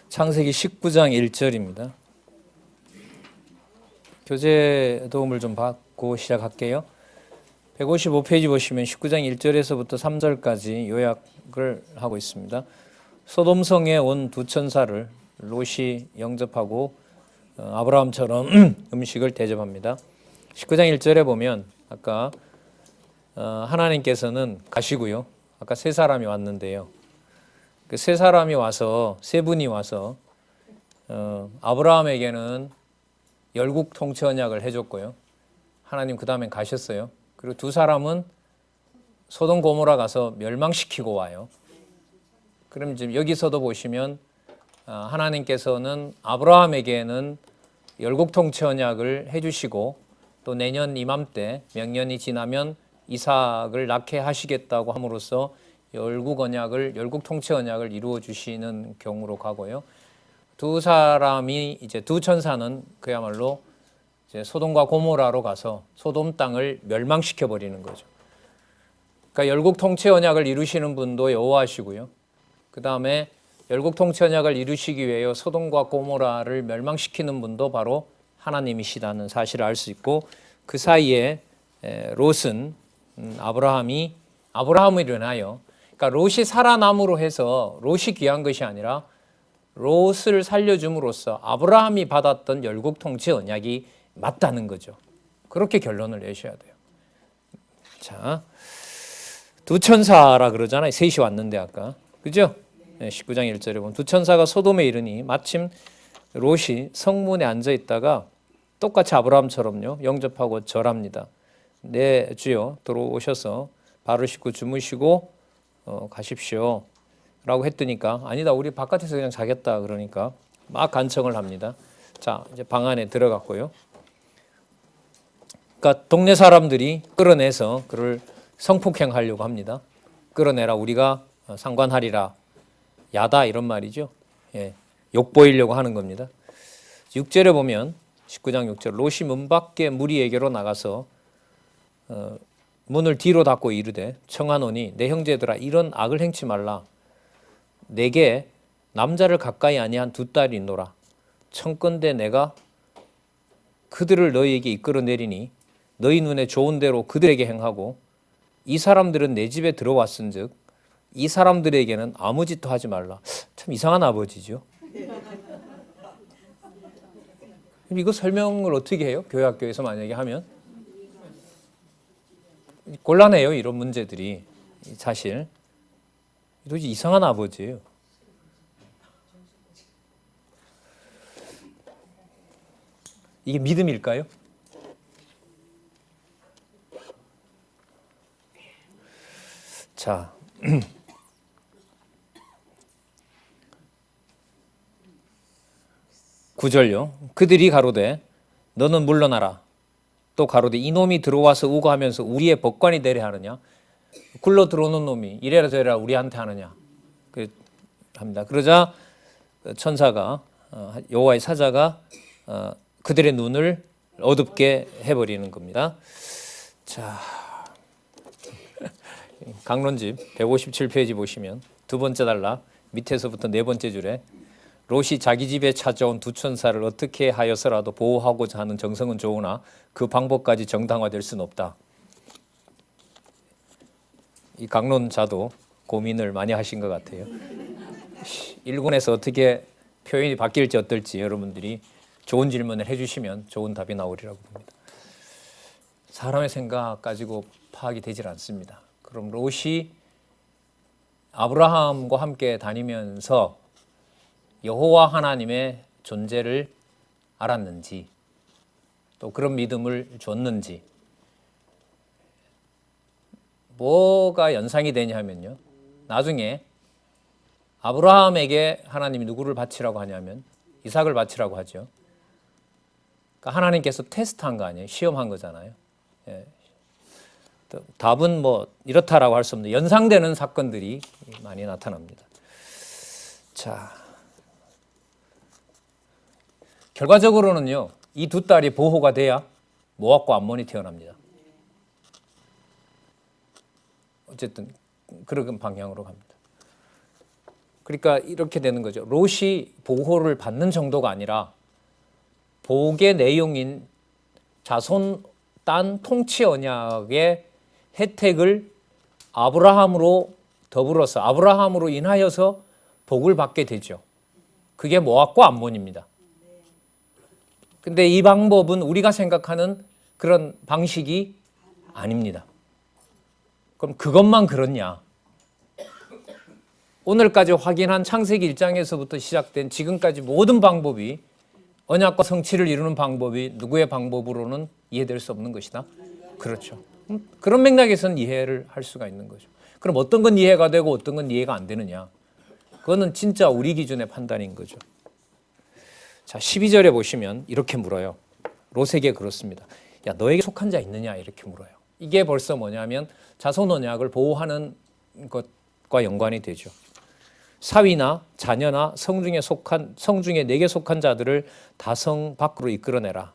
창세기 19장 1절입니다. 교재 도움을 좀 받고 시작할게요. 155페이지 보시면 19장 1절에서부터 3절까지 요약을 하고 있습니다. 소돔성에 온 두 천사를 롯이 영접하고 아브라함처럼 음식을 대접합니다. 19장 1절에 보면 아까 하나님께서는 가시고요. 아까 세 사람이 왔는데요. 그 세 사람이 와서 세 분이 와서 아브라함에게는 열국 통치 언약을 해줬고요. 하나님 그 다음엔 가셨어요. 그리고 두 사람은 소돔 고모라 가서 멸망시키고 와요. 그럼 지금 여기서도 보시면 하나님께서는 아브라함에게는 열국 통치 언약을 해주시고 또 내년 이맘때 명년이 지나면 이삭을 낳게 하시겠다고 함으로써 열국 통치 언약을 이루어 주시는 경우로 가고요. 두 사람이 이제 두 천사는 그야말로 이제 소돔과 고모라로 가서 소돔 땅을 멸망시켜 버리는 거죠. 그러니까 열국 통치 언약을 이루시는 분도 여호와시고요. 그 다음에 열국 통치 언약을 이루시기 위해 소돔과 고모라를 멸망시키는 분도 바로 하나님이시다는 사실을 알 수 있고, 그 사이에 롯은 아브라함을 인하여, 그러니까 롯이 살아남으로 해서 롯이 귀한 것이 아니라 롯을 살려줌으로써 아브라함이 받았던 열국 통치 언약이 맞다는 거죠. 그렇게 결론을 내셔야 돼요. 자, 두 천사라 그러잖아요. 셋이 왔는데 아까. 그죠? 19장 1절에 보면 두 천사가 소돔에 이르니 마침 롯이 성문에 앉아 있다가 똑같이 아브라함처럼요 영접하고 절합니다. 네 주여 들어오셔서 발을 씻고 주무시고 가십시오 라고 했더니까 아니다 우리 바깥에서 그냥 자겠다 그러니까 막 간청을 합니다. 자 이제 방 안에 들어갔고요. 그러니까 동네 사람들이 끌어내서 그를 성폭행하려고 합니다. 끌어내라 우리가 상관하리라 야다 이런 말이죠. 예, 욕보이려고 하는 겁니다. 6절에 보면 19장 6절 롯이 문 밖에 무리에게로 나가서 문을 뒤로 닫고 이르되 청하노니 내 형제들아 이런 악을 행치 말라. 내게 남자를 가까이 아니한 두 딸이 있노라. 청컨대 내가 그들을 너희에게 이끌어 내리니 너희 눈에 좋은 대로 그들에게 행하고 이 사람들은 내 집에 들어왔은즉 이 사람들에게는 아무 짓도 하지 말라. 참 이상한 아버지죠. 이거 설명을 어떻게 해요? 교회학교에서 만약에 하면 곤란해요. 이런 문제들이 사실 도대체 이상한 아버지예요. 이게 믿음일까요? 자, 9절요. 그들이 가로되 너는 물러나라. 또 가로되 이놈이 들어와서 우고하면서 우리의 법관이 되려 하느냐. 굴러 들어오는 놈이 이래라 저래라 우리한테 하느냐 합니다. 그러자 천사가 여호와의 사자가 그들의 눈을 어둡게 해버리는 겁니다. 자, 강론집 157페이지 보시면 두 번째 단락 밑에서부터 네 번째 줄에 롯이 자기 집에 찾아온 두 천사를 어떻게 하여서라도 보호하고자 하는 정성은 좋으나 그 방법까지 정당화될 수는 없다. 이 강론자도 고민을 많이 하신 것 같아요. 1군에서 어떻게 표현이 바뀔지 어떨지 여러분들이 좋은 질문을 해주시면 좋은 답이 나오리라고 봅니다. 사람의 생각 가지고 파악이 되질 않습니다. 그럼 롯이 아브라함과 함께 다니면서 여호와 하나님의 존재를 알았는지 또 그런 믿음을 줬는지 뭐가 연상이 되냐면요. 나중에 아브라함에게 하나님이 누구를 바치라고 하냐면 이삭을 바치라고 하죠. 그러니까 하나님께서 테스트한 거 아니에요. 시험한 거잖아요. 예. 답은 뭐 이렇다라고 할 수 없는데 연상되는 사건들이 많이 나타납니다. 자, 결과적으로는요. 이 두 딸이 보호가 돼야 모압과 암몬이 태어납니다. 어쨌든 그런 방향으로 갑니다. 그러니까 이렇게 되는 거죠. 롯이 보호를 받는 정도가 아니라 복의 내용인 자손 딴 통치 언약의 혜택을 아브라함으로 더불어서 아브라함으로 인하여서 복을 받게 되죠. 그게 모압과 암몬입니다. 근데 이 방법은 우리가 생각하는 그런 방식이 아닙니다. 그럼 그것만 그렇냐? 오늘까지 확인한 창세기 1장에서부터 시작된 지금까지 모든 방법이 언약과 성취를 이루는 방법이 누구의 방법으로는 이해될 수 없는 것이다. 그렇죠. 그런 맥락에서는 이해를 할 수가 있는 거죠. 그럼 어떤 건 이해가 되고 어떤 건 이해가 안 되느냐? 그거는 진짜 우리 기준의 판단인 거죠. 자, 12절에 보시면 이렇게 물어요. 롯에게 그렇습니다. 야, 너에게 속한 자 있느냐? 이렇게 물어요. 이게 벌써 뭐냐면 자손 언약을 보호하는 것과 연관이 되죠. 사위나 자녀나 성중에 내게 속한 자들을 다성 밖으로 이끌어내라.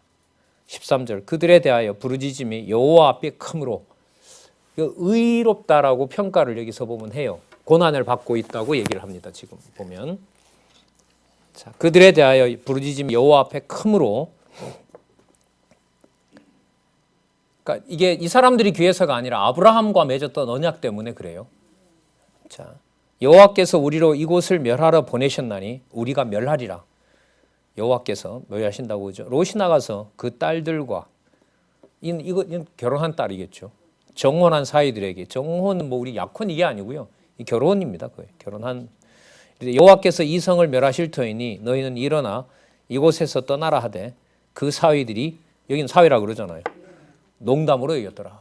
13절 그들에 대하여 부르짖음이 여호와 앞에 크므로 의롭다라고 평가를 여기서 보면 해요. 고난을 받고 있다고 얘기를 합니다. 지금 보면 자, 그들에 대하여 부르짖음이 여호와 앞에 크므로 그러니까 이게 이 사람들이 귀해서가 아니라 아브라함과 맺었던 언약 때문에 그래요. 자, 여호와께서 우리로 이곳을 멸하러 보내셨나니 우리가 멸하리라. 여호와께서 멸하신다고 그러죠. 롯이 나가서 그 딸들과 이건 결혼한 딸이겠죠. 정혼한 사이들에게 정혼은 뭐 우리 약혼 이게 아니고요. 이 결혼입니다. 거의 결혼한 여호와께서 이 성을 멸하실 터이니 너희는 일어나 이곳에서 떠나라 하되 그 사위들이 여기는 사위라 그러잖아요. 농담으로 얘기했더라.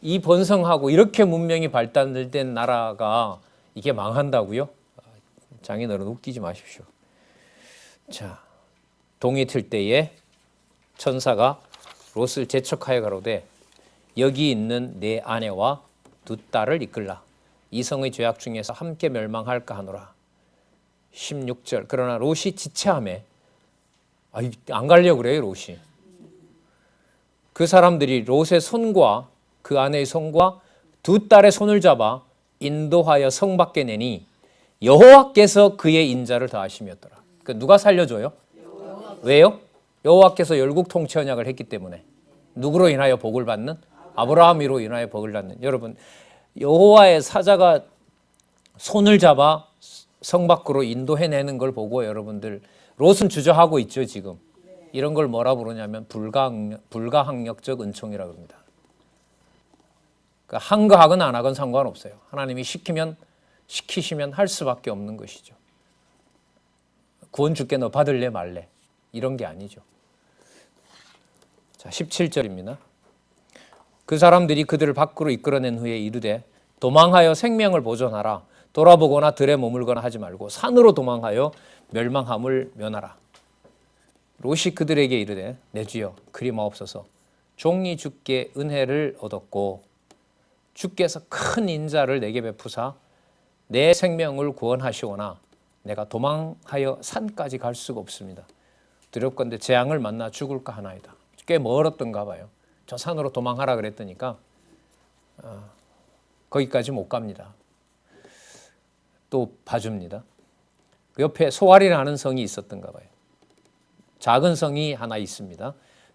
이 번성하고 이렇게 문명이 발달된 나라가 이게 망한다고요? 장인어른 웃기지 마십시오. 자, 동이 틀 때에 천사가 롯을 재촉하여 가로되 여기 있는 내 아내와 두 딸을 이끌라. 이 성의 죄악 중에서 함께 멸망할까 하노라. 16절 그러나 롯이 지체하매 안 가려고 그래요. 롯이. 그 사람들이 롯의 손과 그 아내의 손과 두 딸의 손을 잡아 인도하여 성 밖에 내니 여호와께서 그의 인자를 더하심이었더라. 그러니까 누가 살려줘요? 왜요? 여호와께서 열국 통치 언약을 했기 때문에. 누구로 인하여 복을 받는? 아브라함으로 인하여 복을 받는. 여러분 여호와의 사자가 손을 잡아 성 밖으로 인도해내는 걸 보고 여러분들 롯은 주저하고 있죠 지금. 이런 걸 뭐라 부르냐면 불가항력적 은총이라고 합니다. 그러니까 한 거 하건 안 하건 상관없어요. 하나님이 시키시면 할 수밖에 없는 것이죠. 구원 줄게 너 받을래 말래 이런 게 아니죠. 자, 17절입니다. 그 사람들이 그들을 밖으로 이끌어낸 후에 이르되 도망하여 생명을 보존하라. 돌아보거나 들에 머물거나 하지 말고 산으로 도망하여 멸망함을 면하라. 롯이 그들에게 이르되 내 주여 그리 마옵소서. 종이 주께 은혜를 얻었고 주께서 큰 인자를 내게 베푸사 내 생명을 구원하시오나 내가 도망하여 산까지 갈 수가 없습니다. 두렵건대 재앙을 만나 죽을까 하나이다. 꽤 멀었던가 봐요. 저 산으로 도망하라 그랬더니까 거기까지 못 갑니다. 또 봐줍니다. 그 옆에 소알이라는 성이 있었던가 봐요. 작은 성이 하나 있습니다.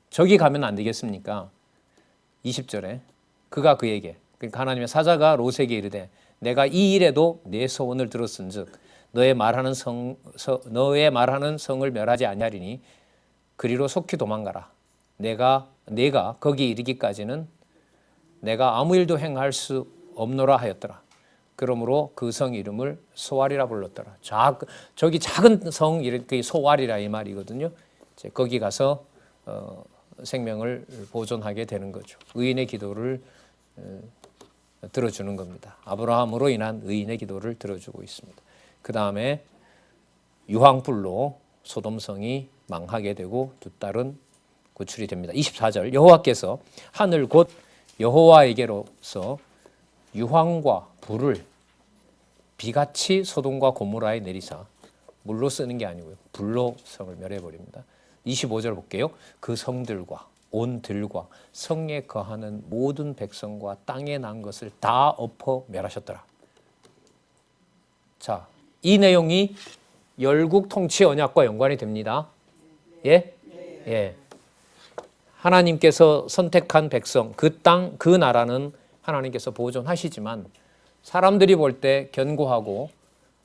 저기 가면 안 되겠습니까? 20절에 그가 그에게 그러니까 하나님의 사자가 롯에게 이르되 내가 이 일에도 내 소원을 들었은즉 너의 말하는 성을 멸하지 아니하리니 그리로 속히 도망가라. 내가 거기 이르기까지는 내가 아무 일도 행할 수 없노라 하였더라. 그러므로 그 성 이름을 소알이라 불렀더라. 저기 작은 성 이렇게 소알이라 이 말이거든요. 이제 거기 가서 생명을 보존하게 되는 거죠. 의인의 기도를 들어주는 겁니다. 아브라함으로 인한 의인의 기도를 들어주고 있습니다. 그 다음에 유황불로 소돔성이 망하게 되고 두 딸은 구출이 됩니다. 24절 여호와께서 하늘 곧 여호와에게로서 유황과 불을 비같이 소돔과 고모라에 내리사 물로 쓰는 게 아니고요. 불로 성을 멸해버립니다. 25절 볼게요. 그 성들과 온 들과 성에 거하는 모든 백성과 땅에 난 것을 다 엎어 멸하셨더라. 자, 이 내용이 열국 통치 언약과 연관이 됩니다. 예? 예. 하나님께서 선택한 백성, 그 땅, 그 나라는 하나님께서 보존하시지만 사람들이 볼 때 견고하고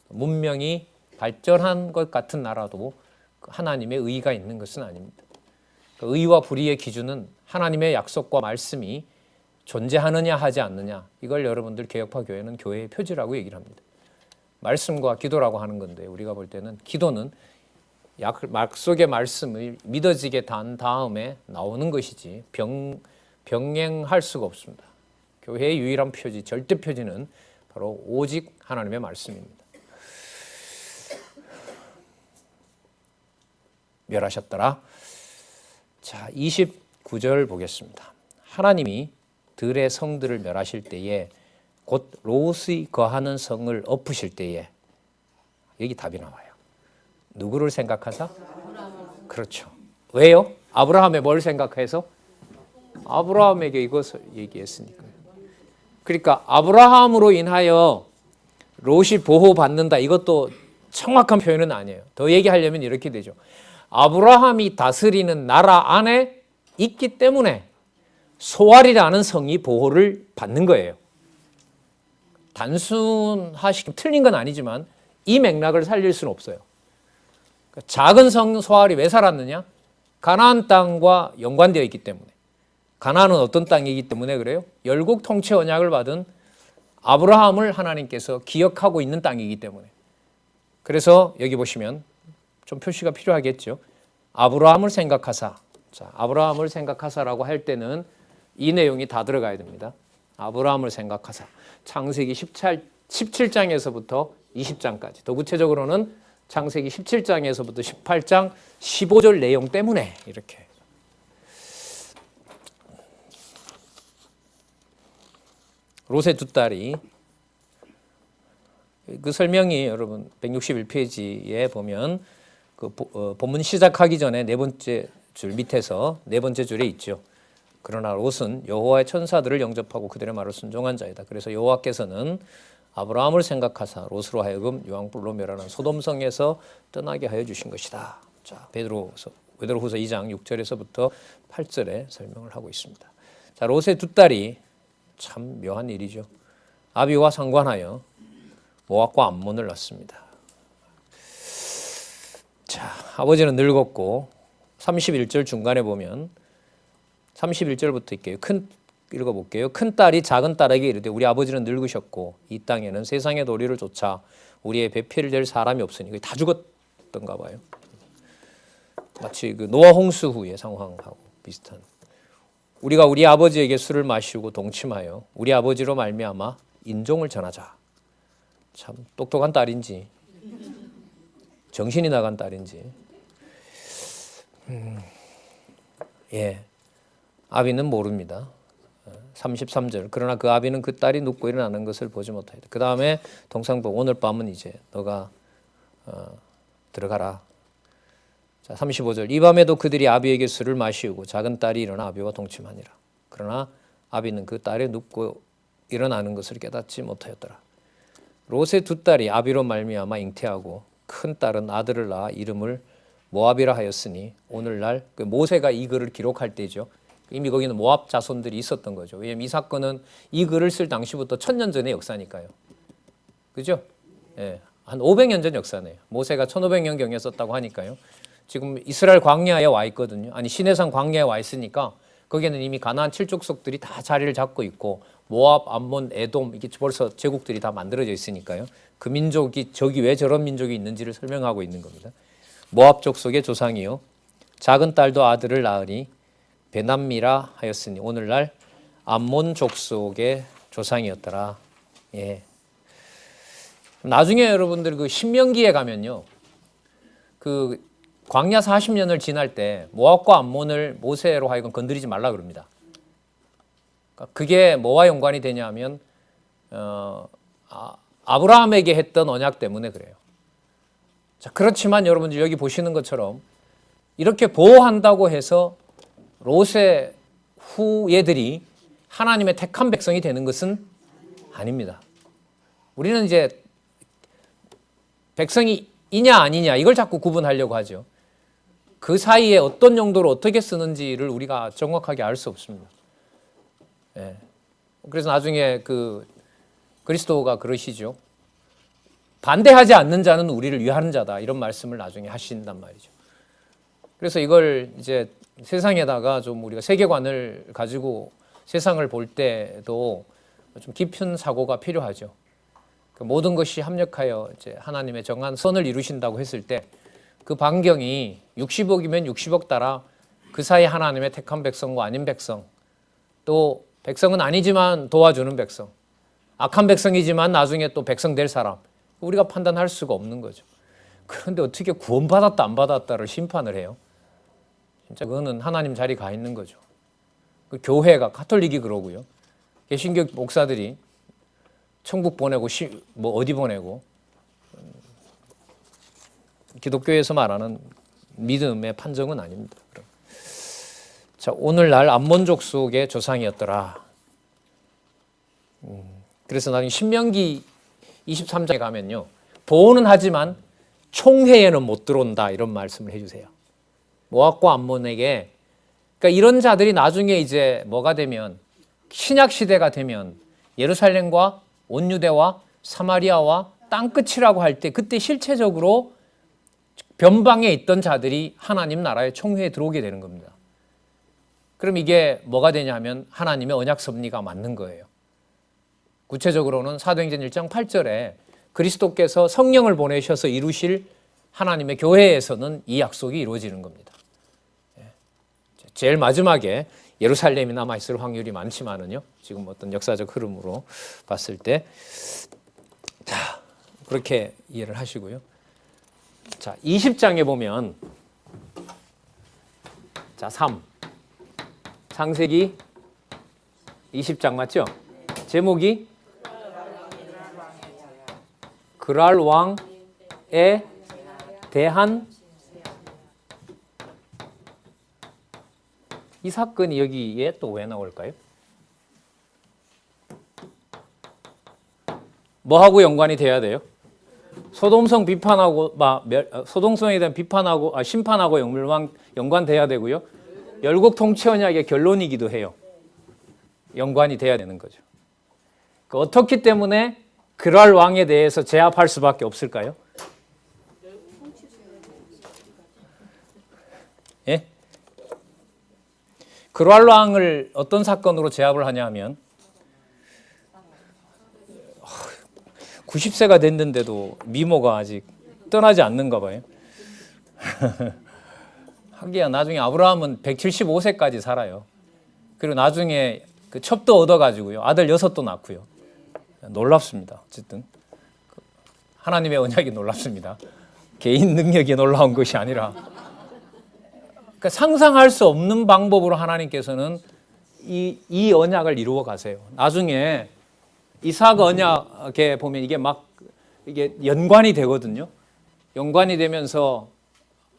문명이 발전한 것 같은 나라도 하나님의 의가 있는 것은 아닙니다. 의와 불의의 기준은 하나님의 약속과 말씀이 존재하느냐 하지 않느냐, 이걸 여러분들 개혁파 교회는 교회의 표지라고 얘기를 합니다. 말씀과 기도라고 하는 건데 우리가 볼 때는 기도는 약속의 말씀을 믿어지게 단 다음에 나오는 것이지 병행할 수가 없습니다. 교회의 유일한 표지, 절대 표지는 바로 오직 하나님의 말씀입니다. 멸하셨더라. 자, 29절 보겠습니다. 하나님이 들의 성들을 멸하실 때에 곧 롯이 거하는 성을 엎으실 때에 여기 답이 나와요. 누구를 생각하사? 그렇죠. 왜요? 아브라함의 뭘 생각해서? 아브라함에게 이것을 얘기했으니까요. 그러니까 아브라함으로 인하여 롯이 보호받는다, 이것도 정확한 표현은 아니에요. 더 얘기하려면 이렇게 되죠. 아브라함이 다스리는 나라 안에 있기 때문에 소알이라는 성이 보호를 받는 거예요. 단순하시기 틀린 건 아니지만 이 맥락을 살릴 수는 없어요. 작은 성 소알이 왜 살았느냐? 가나안 땅과 연관되어 있기 때문에. 가나안은 어떤 땅이기 때문에 그래요? 열국 통치 언약을 받은 아브라함을 하나님께서 기억하고 있는 땅이기 때문에. 그래서 여기 보시면 좀 표시가 필요하겠죠. 아브라함을 생각하사. 자, 아브라함을 생각하사라고 할 때는 이 내용이 다 들어가야 됩니다. 아브라함을 생각하사. 창세기 17장에서부터 20장까지. 더 구체적으로는 창세기 17장에서부터 18장 15절 내용 때문에 이렇게. 롯의 두 딸이, 그 설명이 여러분 161페이지에 보면 그 본문 시작하기 전에 네 번째 줄 밑에서 네 번째 줄에 있죠. 그러나 롯은 여호와의 천사들을 영접하고 그들의 말을 순종한 자이다. 그래서 여호와께서는 아브라함을 생각하사 롯으로 하여금 유황불로 멸하는 소돔성에서 떠나게 하여 주신 것이다. 자, 베드로후서 2장 6절에서부터 8절에 설명을 하고 있습니다. 자, 롯의 두 딸이 참 묘한 일이죠. 아비와 상관하여 모압과 암몬을 낳습니다. 자, 아버지는 늙었고 31절 중간에 보면 31절부터 읽어볼게요. 큰 딸이 작은 딸에게 이르되 우리 아버지는 늙으셨고 이 땅에는 세상의 도리를 쫓아 우리의 배필을 댈 사람이 없으니 다 죽었던가 봐요. 마치 그 노아 홍수 후의 상황하고 비슷한. 우리가 우리 아버지에게 술을 마시고 동침하여 우리 아버지로 말미암아 인종을 전하자. 참 똑똑한 딸인지 정신이 나간 딸인지. 예, 아비는 모릅니다. 33절. 그러나 그 아비는 그 딸이 눕고 일어나는 것을 보지 못하였다. 그 다음에 동상복 오늘 밤은 이제 너가 들어가라. 자, 35절. 이 밤에도 그들이 아비에게 술을 마시고 작은 딸이 일어나 아비와 동침하니라. 그러나 아비는 그 딸이 눕고 일어나는 것을 깨닫지 못하였더라. 롯의 두 딸이 아비로 말미암아 잉태하고 큰 딸은 아들을 낳아 이름을 모압이라 하였으니 오늘날 그 모세가 이 글을 기록할 때죠. 이미 거기는 모압 자손들이 있었던 거죠. 왜냐하면 이 사건은 이 글을 쓸 당시부터 1000년 전의 역사니까요. 그죠? 예, 한 500년 전 역사네요. 모세가 1500년경에 썼다고 하니까요. 지금 이스라엘 광야에 와 있거든요. 아니 시내산 광야에 와 있으니까 거기에는 이미 가나안 7족속들이 다 자리를 잡고 있고 모압, 암몬, 에돔 이게 벌써 제국들이 다 만들어져 있으니까요. 그 민족이 저기 왜 저런 민족이 있는지를 설명하고 있는 겁니다. 모압 족속의 조상이요 작은 딸도 아들을 낳으니 베남미라 하였으니 오늘날 암몬 족속의 조상이었더라. 예. 나중에 여러분들 그 신명기에 가면요. 그 광야 40년을 지날 때 모압과 암몬을 모세로 하여금 건드리지 말라 그럽니다. 그게 뭐와 연관이 되냐면 아브라함에게 했던 언약 때문에 그래요. 자, 그렇지만 여러분들 여기 보시는 것처럼 이렇게 보호한다고 해서 롯의 후예들이 하나님의 택한 백성이 되는 것은 아닙니다. 우리는 이제 백성이 이냐 아니냐 이걸 자꾸 구분하려고 하죠. 그 사이에 어떤 용도로 어떻게 쓰는지를 우리가 정확하게 알 수 없습니다. 예. 그래서 나중에 그리스도가 그러시죠. 반대하지 않는 자는 우리를 위하는 자다. 이런 말씀을 나중에 하신단 말이죠. 그래서 이걸 이제 세상에다가 좀 우리가 세계관을 가지고 세상을 볼 때도 좀 깊은 사고가 필요하죠. 모든 것이 합력하여 이제 하나님의 정한 선을 이루신다고 했을 때 그 반경이 60억이면 60억 따라 그 사이 하나님의 택한 백성과 아닌 백성, 또 백성은 아니지만 도와주는 백성, 악한 백성이지만 나중에 또 백성 될 사람, 우리가 판단할 수가 없는 거죠. 그런데 어떻게 구원받았다 안 받았다를 심판을 해요? 진짜 그거는 하나님 자리 가 있는 거죠. 그 교회가 가톨릭이 그러고요. 개신교 목사들이 천국 보내고 뭐 어디 보내고, 기독교에서 말하는 믿음의 판정은 아닙니다. 자, 오늘날 암몬족 속의 조상이었더라. 그래서 나중에 신명기 23장에 가면요, 보호는 하지만 총회에는 못 들어온다 이런 말씀을 해주세요. 모압과 암몬에게. 그러니까 이런 자들이 나중에 이제 뭐가 되면, 신약 시대가 되면 예루살렘과 온 유대와 사마리아와 땅끝이라고 할 때, 그때 실체적으로 변방에 있던 자들이 하나님 나라의 총회에 들어오게 되는 겁니다. 그럼 이게 뭐가 되냐면 하나님의 언약 섭리가 맞는 거예요. 구체적으로는 사도행전 1장 8절에 그리스도께서 성령을 보내셔서 이루실 하나님의 교회에서는 이 약속이 이루어지는 겁니다. 제일 마지막에 예루살렘이 남아있을 확률이 많지만은요, 지금 어떤 역사적 흐름으로 봤을 때, 자, 그렇게 이해를 하시고요. 자, 20장에 보면, 자, 3. 창세기 20장 맞죠? 제목이 그랄 왕에 대한, 이 사건이 여기에 또 왜 나올까요? 뭐하고 연관이 돼야 돼요? 소돔성 비판하고, 소돔성에 대한 비판하고, 심판하고 연관돼야 되고요. 열국 통치 언약의 결론이기도 해요. 연관이 돼야 되는 거죠. 어떻기 때문에 그랄 왕에 대해서 제압할 수밖에 없을까요? 예? 그랄 왕을 어떤 사건으로 제압을 하냐 하면, 90세가 됐는데도 미모가 아직 떠나지 않는가 봐요. 하기야 나중에 아브라함은 175세까지 살아요. 그리고 나중에 그 첩도 얻어가지고요, 아들 6도 낳고요. 놀랍습니다. 어쨌든 하나님의 언약이 놀랍습니다. 개인 능력이 놀라운 것이 아니라, 그러니까 상상할 수 없는 방법으로 하나님께서는 이 언약을 이루어 가세요. 나중에 이삭 언약에 보면 이게 연관이 되거든요. 연관이 되면서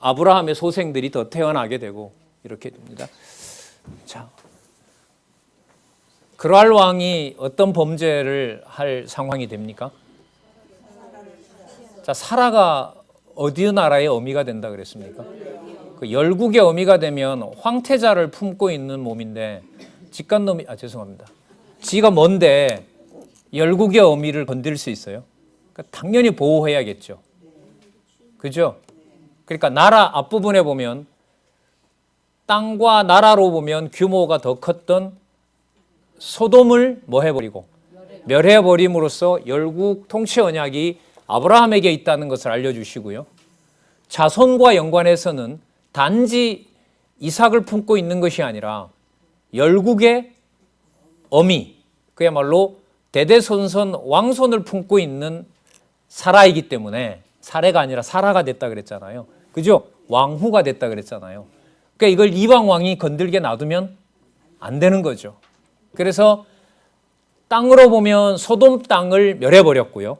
아브라함의 소생들이 더 태어나게 되고 이렇게 됩니다. 자, 그랄 왕이 어떤 범죄를 할 상황이 됩니까? 자, 사라가 어디 나라의 어미가 된다 그랬습니까? 그 열국의 어미가 되면 황태자를 품고 있는 몸인데, 직간놈이, 죄송합니다. 지가 뭔데 열국의 어미를 건드릴 수 있어요? 그러니까 당연히 보호해야겠죠. 그죠? 그러니까 나라 앞부분에 보면, 땅과 나라로 보면 규모가 더 컸던 소돔을 뭐 해버리고 멸해버림으로써 열국 통치 언약이 아브라함에게 있다는 것을 알려주시고요. 자손과 연관해서는 단지 이삭을 품고 있는 것이 아니라 열국의 어미, 그야말로 대대손손 왕손을 품고 있는 사라이기 때문에, 사례가 아니라 사라가 됐다 그랬잖아요. 그죠? 왕후가 됐다 그랬잖아요. 그러니까 이걸 이방 왕이 건들게 놔두면 안 되는 거죠. 그래서 땅으로 보면 소돔 땅을 멸해버렸고요.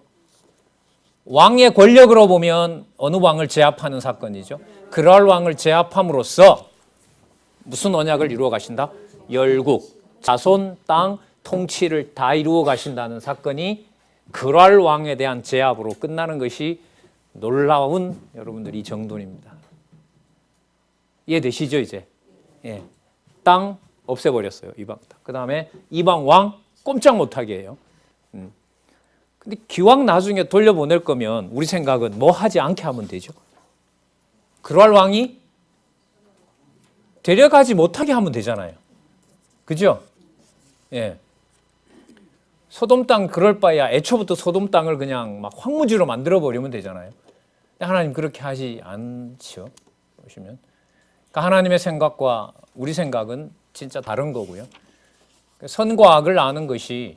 왕의 권력으로 보면 어느 왕을 제압하는 사건이죠. 그랄 왕을 제압함으로써 무슨 언약을 이루어 가신다? 열국, 자손, 땅, 통치를 다 이루어 가신다는 사건이 그랄 왕에 대한 제압으로 끝나는 것이 놀라운 여러분들 이 정돈입니다. 이해되시죠 이제? 예. 땅 없애버렸어요. 이방 땅. 그 다음에 이방 왕 꼼짝 못하게 해요. 근데 기왕 나중에 돌려보낼 거면 우리 생각은 뭐 하지 않게 하면 되죠. 그랄 왕이 데려가지 못하게 하면 되잖아요. 그죠? 예. 소돔 땅 그럴 바에야 애초부터 소돔 땅을 그냥 막 황무지로 만들어 버리면 되잖아요. 하나님 그렇게 하지 않죠. 보시면. 그러니까 하나님의 생각과 우리 생각은 진짜 다른 거고요. 선과 악을 아는 것이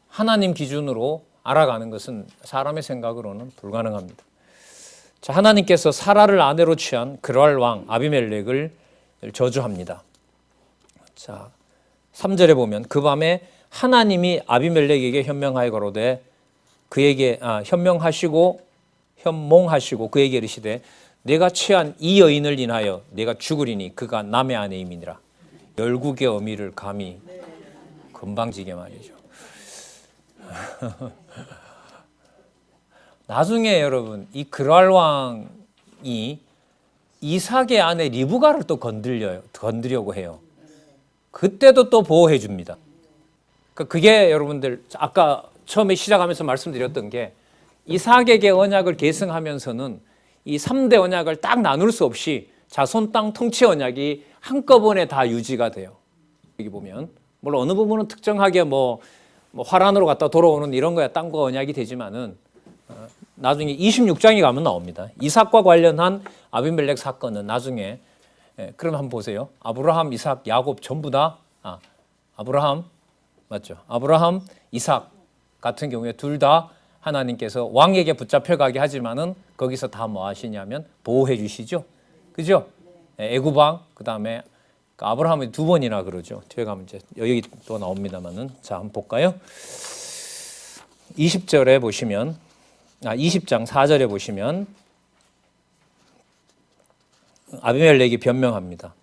하나님 기준으로 알아가는 것은 사람의 생각으로는 불가능합니다. 자, 하나님께서 사라를 아내로 취한 그랄 왕 아비멜렉을 저주합니다. 자, 3절에 보면 그 밤에 하나님이 아비멜렉에게 현명하여 가로되 그에게 현몽하시고 그에게 이르시되 내가 취한 이 여인을 인하여 내가 죽으리니 그가 남의 아내임이니라. 열국의 어미를 감히 건방지게 말이죠. 나중에 여러분 이 그랄 왕이 이삭의 아내 리브가를 또 건드려고 해요. 그때도 또 보호해 줍니다. 그게 여러분들 아까 처음에 시작하면서 말씀드렸던 게 이삭에게 언약을 계승하면서는 이 3대 언약을 딱 나눌 수 없이 자손 땅 통치 언약이 한꺼번에 다 유지가 돼요. 여기 보면 물론 어느 부분은 특정하게 뭐 화란으로 갔다 돌아오는 이런 거야 딴 거 언약이 되지만은 나중에 26장에 가면 나옵니다. 이삭과 관련한 아비멜렉 사건은 나중에 그럼 한번 보세요. 아브라함, 이삭, 야곱 전부 다 아브라함 맞죠? 아브라함, 이삭 같은 경우에 둘 다 하나님께서 왕에게 붙잡혀 가게 하지만은 거기서 다 뭐 하시냐면 보호해 주시죠. 그죠? 애굽 왕 그다음에 아브라함이 2번이나 그러죠. 뒤에 가면 이제 여기 또 나옵니다만은 자, 한번 볼까요? 20절에 보시면 20장 4절에 보시면 아비멜렉이 변명합니다.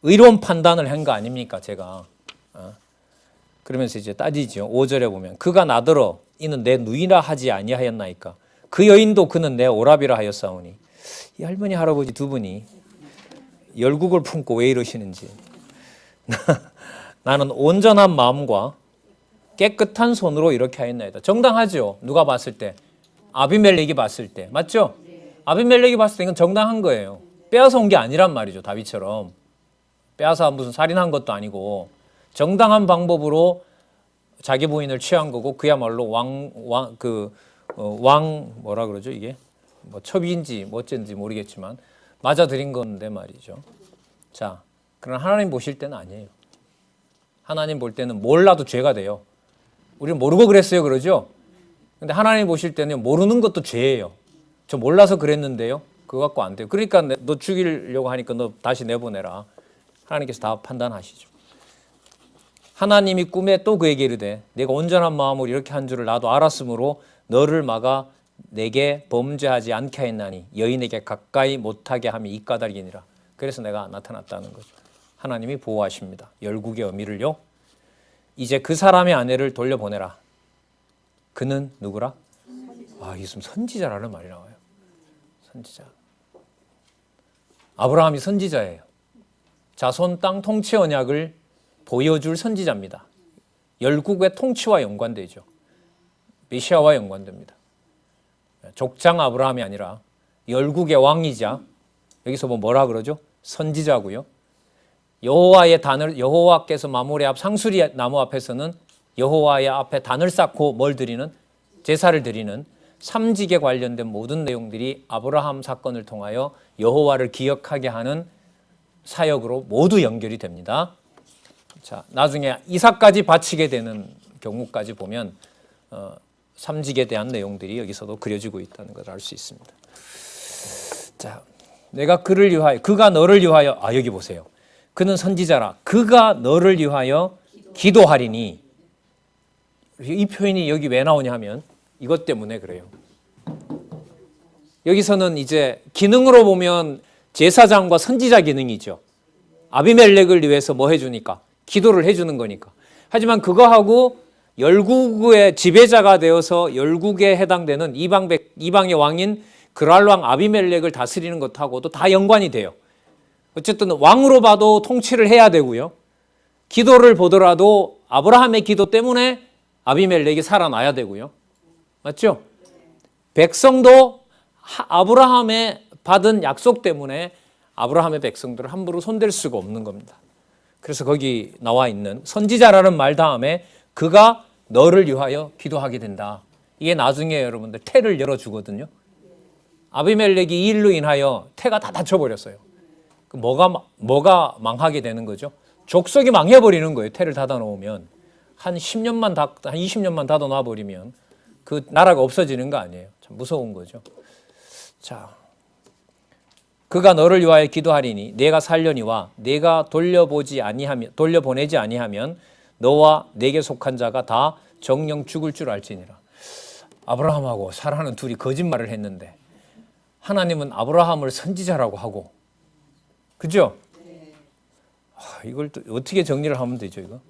의로운 판단을 한 거 아닙니까, 제가? 그러면서 이제 따지죠. 5절에 보면 그가 나더러 이는 내 누이라 하지 아니하였나이까. 그 여인도 그는 내 오라비라 하였사오니. 이 할머니 할아버지 두 분이 열국을 품고 왜 이러시는지. 나는 온전한 마음과 깨끗한 손으로 이렇게 하였나이다. 정당하죠. 누가 봤을 때? 아비멜렉이 봤을 때. 맞죠? 아비멜렉이 봤을 때 이건 정당한 거예요. 빼앗아 온 게 아니란 말이죠. 다윗처럼. 빼앗아 무슨 살인한 것도 아니고 정당한 방법으로 자기 부인을 취한 거고 그야말로 왕 뭐라 그러죠 이게 뭐 첩인지 뭐 어쩐지 모르겠지만 맞아들인 건데 말이죠. 자, 그러나 하나님 보실 때는 아니에요. 하나님 볼 때는 몰라도 죄가 돼요. 우리는 모르고 그랬어요, 그러죠? 근데 하나님 보실 때는 모르는 것도 죄예요. 저 몰라서 그랬는데요. 그거 갖고 안 돼요. 그러니까 너 죽이려고 하니까 너 다시 내보내라. 하나님께서 다 판단하시죠. 하나님이 꿈에 또 그에게 이르되 내가 온전한 마음으로 이렇게 한 줄을 나도 알았으므로 너를 막아 내게 범죄하지 않게 하였나니 여인에게 가까이 못하게 함이 이 까닭이니라. 그래서 내가 나타났다는 거죠. 하나님이 보호하십니다. 열국의 어미를요. 이제 그 사람의 아내를 돌려보내라. 그는 누구라? 있으면 선지자라는 말이 나와요. 선지자. 아브라함이 선지자예요. 자손 땅 통치 언약을 보여줄 선지자입니다. 열국의 통치와 연관되죠. 메시아와 연관됩니다. 족장 아브라함이 아니라 열국의 왕이자 여기서 뭐라 그러죠? 선지자고요. 여호와의 단을 여호와께서 마모레 앞 상수리 나무 앞에서는 여호와의 앞에 단을 쌓고 뭘 드리는 제사를 드리는 삼직에 관련된 모든 내용들이 아브라함 사건을 통하여 여호와를 기억하게 하는 사역으로 모두 연결이 됩니다. 자, 나중에 이삭까지 바치게 되는 경우까지 보면 삼직에 대한 내용들이 여기서도 그려지고 있다는 것을 알 수 있습니다. 자, 내가 그를 위하여 그가 너를 위하여 여기 보세요. 그는 선지자라. 그가 너를 위하여 기도하리니. 이 표현이 여기 왜 나오냐 하면 이것 때문에 그래요. 여기서는 이제 기능으로 보면 제사장과 선지자 기능이죠. 아비멜렉을 위해서 뭐 해주니까? 기도를 해주는 거니까. 하지만 그거하고 열국의 지배자가 되어서 열국에 해당되는 이방의 왕인 그랄왕 아비멜렉을 다스리는 것하고도 다 연관이 돼요. 어쨌든 왕으로 봐도 통치를 해야 되고요. 기도를 보더라도 아브라함의 기도 때문에 아비멜렉이 살아나야 되고요. 맞죠? 백성도 아브라함의 받은 약속 때문에 아브라함의 백성들을 함부로 손댈 수가 없는 겁니다. 그래서 거기 나와 있는 선지자라는 말 다음에 그가 너를 위하여 기도하게 된다. 이게 나중에 여러분들 태를 열어주거든요. 아비멜렉이 이 일로 인하여 태가 다 닫혀버렸어요. 뭐가 망하게 되는 거죠? 족속이 망해버리는 거예요. 태를 닫아놓으면. 한 20년만 닫아놔버리면 그 나라가 없어지는 거 아니에요. 참 무서운 거죠. 자, 그가 너를 위하여 기도하리니 내가 살려니와 내가 돌려보내지 아니하면 너와 내게 속한 자가 다 정령 죽을 줄 알지니라. 아브라함하고 사라는 둘이 거짓말을 했는데 하나님은 아브라함을 선지자라고 하고, 그죠? 이걸 또 어떻게 정리를 하면 되죠, 이거?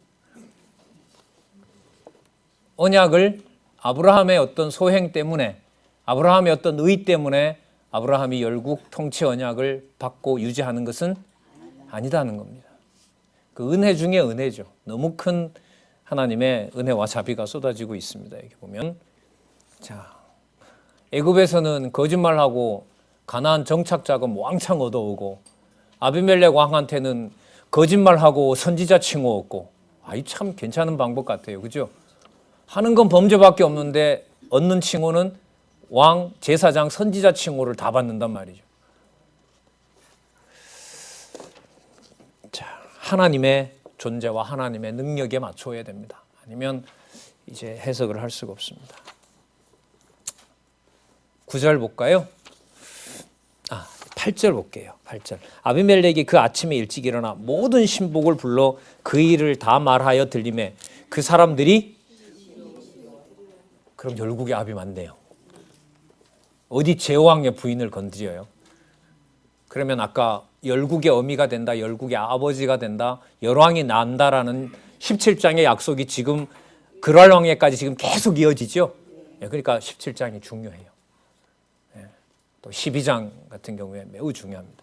언약을 아브라함의 어떤 소행 때문에, 아브라함의 어떤 의 때문에 아브라함이 열국 통치 언약을 받고 유지하는 것은 아니다는 겁니다. 그 은혜 중에 은혜죠. 너무 큰 하나님의 은혜와 자비가 쏟아지고 있습니다. 여기 보면, 자, 애굽에서는 거짓말하고 가나안 정착 자금 왕창 얻어오고, 아비멜렉 왕한테는 거짓말하고 선지자 칭호 얻고, 이 참 괜찮은 방법 같아요. 그죠? 하는 건 범죄밖에 없는데 얻는 칭호는 왕, 제사장, 선지자 칭호를 다 받는단 말이죠. 자, 하나님의 존재와 하나님의 능력에 맞춰야 됩니다. 아니면 이제 해석을 할 수가 없습니다. 9절 볼까요? 8절 볼게요. 8절. 아비멜렉이 그 아침에 일찍 일어나 모든 신복을 불러 그 일을 다 말하여 들리매 그 사람들이, 그럼 열국의 압이 많네요. 어디 제왕의 부인을 건드려요? 그러면 아까 열국의 어미가 된다, 열국의 아버지가 된다, 열왕이 난다라는 17장의 약속이 지금 그랄왕에까지 지금 계속 이어지죠. 그러니까 17장이 중요해요. 또 12장 같은 경우에 매우 중요합니다.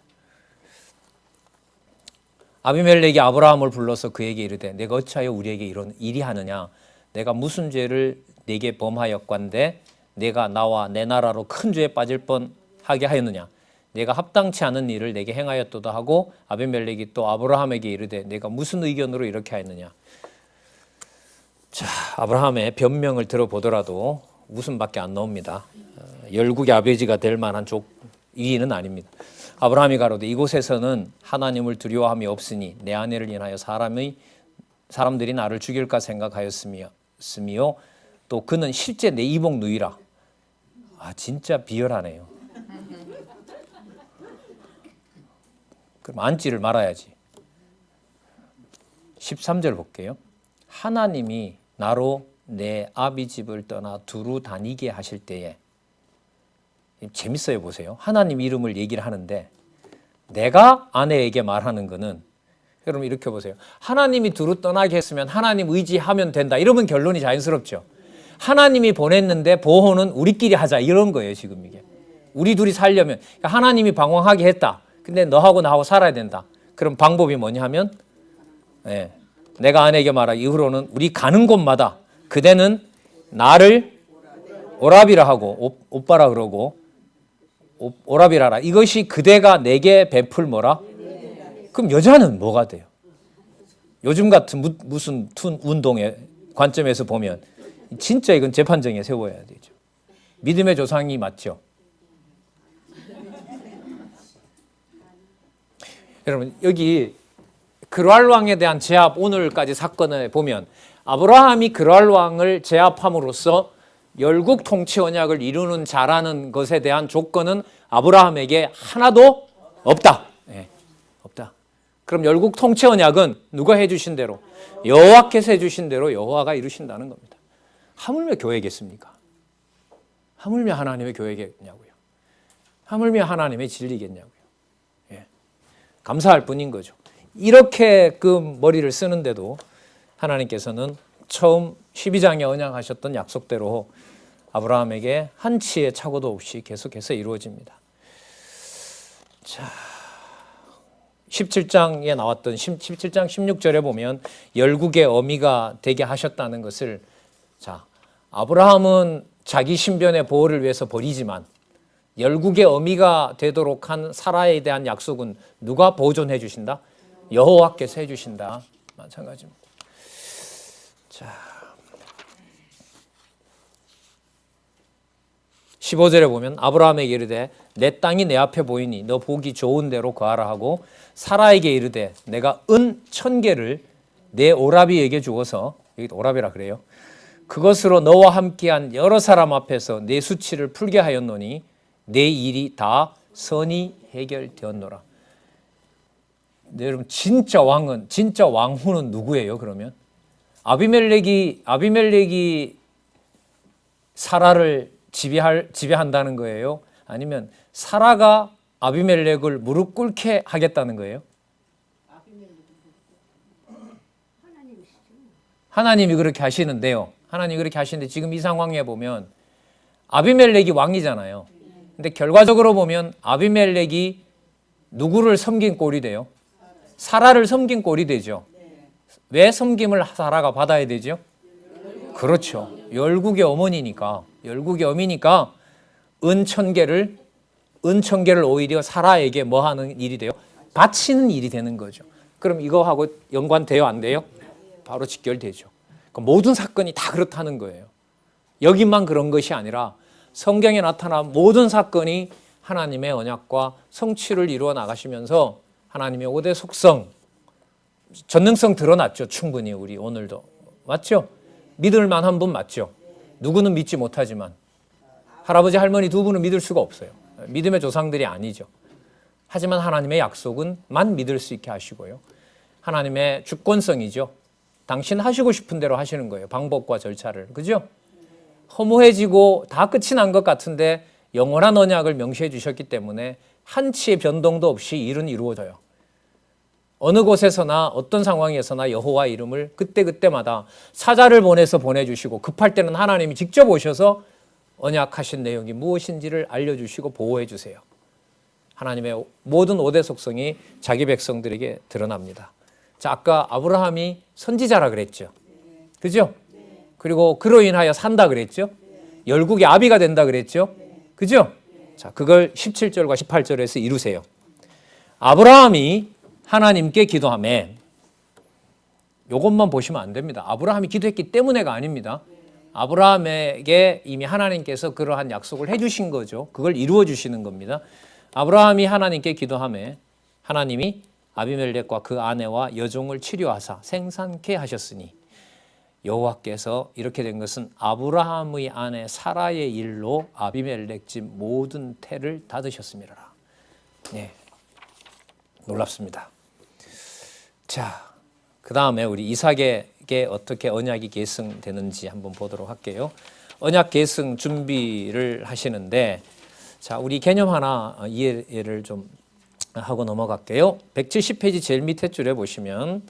아비멜렉이 아브라함을 불러서 그에게 이르되 내가 어찌하여 우리에게 이런 일이 하느냐? 내가 무슨 죄를 네게 범하였건대 내가 나와 내 나라로 큰 죄에 빠질 뻔하게 하였느냐? 내가 합당치 않은 일을 내게 행하였도다 하고 아비멜렉이 또 아브라함에게 이르되 내가 무슨 의견으로 이렇게 하였느냐? 자, 아브라함의 변명을 들어보더라도 웃음밖에 안 나옵니다. 열국의 아버지가 될 만한 일은 아닙니다. 아브라함이 가로되 이곳에서는 하나님을 두려워함이 없으니 내 아내를 인하여 사람들이 나를 죽일까 생각하였으며 또 그는 실제 내 이복 누이라. 진짜 비열하네요. 그럼 앉지를 말아야지. 13절 볼게요. 하나님이 나로 내 아비 집을 떠나 두루 다니게 하실 때에, 재밌어요. 보세요. 하나님 이름을 얘기를 하는데 내가 아내에게 말하는 거는, 여러분 이렇게 보세요. 하나님이 두루 떠나게 했으면 하나님 의지하면 된다, 이러면 결론이 자연스럽죠. 하나님이 보냈는데 보호는 우리끼리 하자, 이런 거예요. 지금 이게 우리 둘이 살려면, 하나님이 방황하게 했다, 근데 너하고 나하고 살아야 된다. 그럼 방법이 뭐냐 하면, 내가 아내에게 말하기 이후로는 우리 가는 곳마다 그대는 나를 오라비라 하고, 오빠라 그러고 오라비라라. 이것이 그대가 내게 베풀 뭐라? 그럼 여자는 뭐가 돼요? 요즘 같은 무슨 운동의 관점에서 보면 진짜 이건 재판정에 세워야 되죠. 믿음의 조상이 맞죠? 여러분 여기 그랄왕에 대한 제압, 오늘까지 사건을 보면 아브라함이 그랄왕을 제압함으로써 열국 통치 언약을 이루는 자라는 것에 대한 조건은 아브라함에게 하나도 없다. 없다. 그럼 열국 통치 언약은 누가 해주신 대로, 여호와께서 해주신 대로 여호와가 이루신다는 겁니다. 하물며 교회겠습니까? 하물며 하나님의 교회겠냐고요. 하물며 하나님의 진리겠냐고요. 감사할 뿐인 거죠. 이렇게 그 머리를 쓰는데도 하나님께서는 처음 12장에 언약하셨던 약속대로 아브라함에게 한치의 착오도 없이 계속해서 이루어집니다. 자, 17장에 나왔던 17장 16절에 보면 열국의 어미가 되게 하셨다는 것을, 자, 아브라함은 자기 신변의 보호를 위해서 버리지만 열국의 어미가 되도록 한 사라에 대한 약속은 누가 보존해 주신다? 여호와께서 해 주신다. 마찬가지입니다. 자, 15절에 보면 아브라함에게 이르되 내 땅이 내 앞에 보이니 너 보기 좋은 대로 거하라 하고 사라에게 이르되 내가 은 1000개를 내 오라비에게 주어서, 여기 오라비라 그래요, 그것으로 너와 함께한 여러 사람 앞에서 내 수치를 풀게 하였노니 내 일이 다 선이 해결되었노라. 네, 여러분 진짜 왕후는 누구예요? 그러면 아비멜렉이 사라를 지배한다는 거예요? 아니면 사라가 아비멜렉을 무릎 꿇게 하겠다는 거예요? 하나님이 그렇게 하시는데요. 하나님이 그렇게 하시는데 지금 이 상황에 보면 아비멜렉이 왕이잖아요. 근데 결과적으로 보면 아비멜렉이 누구를 섬긴 꼴이 돼요? 사라를 섬긴 꼴이 되죠. 왜 섬김을 사라가 받아야 되죠? 그렇죠. 열국의 어머니니까, 열국의 어미니까 은 1000개를 오히려 사라에게 뭐 하는 일이 돼요? 바치는 일이 되는 거죠. 그럼 이거하고 연관돼요? 안 돼요? 바로 직결되죠. 모든 사건이 다 그렇다는 거예요. 여기만 그런 것이 아니라 성경에 나타난 모든 사건이 하나님의 언약과 성취를 이루어 나가시면서 하나님의 5대 속성, 전능성 드러났죠. 충분히 우리 오늘도. 맞죠? 믿을 만한 분 맞죠? 누구는 믿지 못하지만 할아버지 할머니 두 분은 믿을 수가 없어요. 믿음의 조상들이 아니죠. 하지만 하나님의 약속은 만 믿을 수 있게 하시고요. 하나님의 주권성이죠. 당신 하시고 싶은 대로 하시는 거예요. 방법과 절차를. 그죠? 허무해지고 다 끝이 난 것 같은데 영원한 언약을 명시해 주셨기 때문에 한치의 변동도 없이 일은 이루어져요. 어느 곳에서나 어떤 상황에서나 여호와 이름을 그때그때마다 사자를 보내서 보내주시고 급할 때는 하나님이 직접 오셔서 언약하신 내용이 무엇인지를 알려주시고 보호해 주세요. 하나님의 모든 5대 속성이 자기 백성들에게 드러납니다. 자, 아까 아브라함이 선지자라 그랬죠. 그죠? 그리고 그로 인하여 산다 그랬죠. 열국의 아비가 된다 그랬죠. 그죠? 자, 그걸 17절과 18절에서 이루세요. 아브라함이 하나님께 기도하며, 이것만 보시면 안 됩니다. 아브라함이 기도했기 때문에가 아닙니다. 아브라함에게 이미 하나님께서 그러한 약속을 해주신 거죠. 그걸 이루어 주시는 겁니다. 아브라함이 하나님께 기도하며 하나님이 아비멜렉과 그 아내와 여종을 치료하사 생산케 하셨으니 여호와께서 이렇게 된 것은 아브라함의 아내 사라의 일로 아비멜렉 집 모든 태를 닫으셨음이라. 네, 놀랍습니다. 자, 그 다음에 우리 이삭에게 어떻게 언약이 계승되는지 한번 보도록 할게요. 언약 계승 준비를 하시는데, 자, 우리 개념 하나 이해를 좀 하고 넘어갈게요. 170페이지 제일 밑에 줄에 보시면